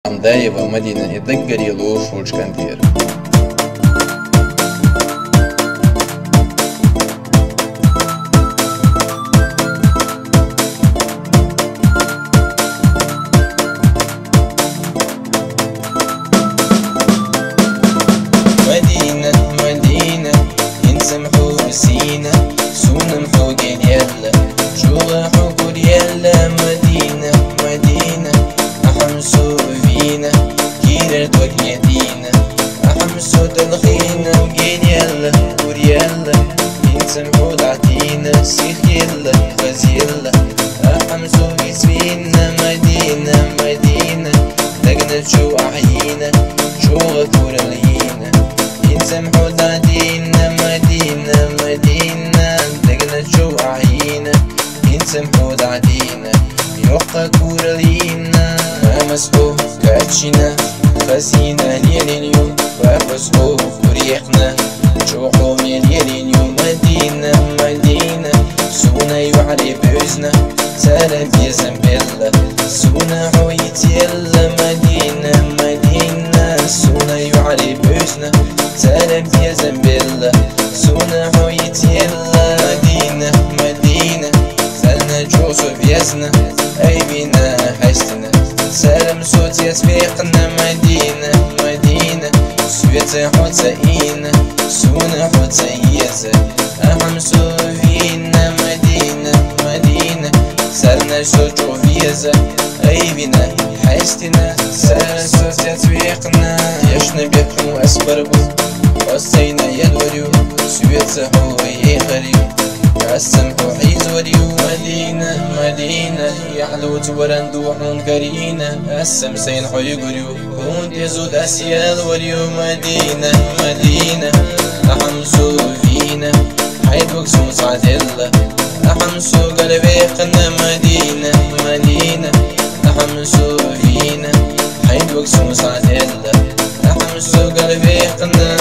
Андаева, Мадина, и так горело шучкандир. مدينة مدينة ينسمحوا بسينا سونا محوقين يلا شوغا حقول يلا مدينة مدينة أحمسوا فينا كيرا توك يدينا أحمسوا تلخينا وقين يلا قول يلا ينسمحوا العتينا سيخ يلا غزيلا أحمسوا بسفينا مدينة مدينة لقنا شو أحيينا شوغا كورا لينا ينسمحوا العتينا مدينة مدينة لقنا شو أحيينا ينسمحوا العتينا يوقع كورا لينا مسحوب كاتشينا خزينة ليالينيو وفسحوب وريحنا شوقو ليالينيو مدينة مدينة سونا يوعلي بوزنا سلام يا زنبلة سونا حويت يلا مدينة مدينة سونا يوعلي بوزنا سلام يا زنبلة سونا حويت يلا مدينة مدينة سالنا جوزو بيزنا أي بينا حشتنا سلام صوت يسبقنا مدينة مدينة سويت حوت إينا سونا حوت يزا أحمسو فينا مدينة مدينة سالنا شوجو فيزا غيبنا حشتنا سلام صوت يسبقنا يشنا بيحو أسبربو وسينا يدوريو سويت حو يخريو السمح حيز وليو مدينة مدينة يحلو توران دوحون كرينا السمسين حيقريو كنت يزود أسيال وليو مدينة مدينة أحمسو فينا حيد وكسو صعدلا أحمسو قلبي قنا مدينة مدينة أحمسو فينا حيد وكسو صعدلا أحمسو قلبي قنا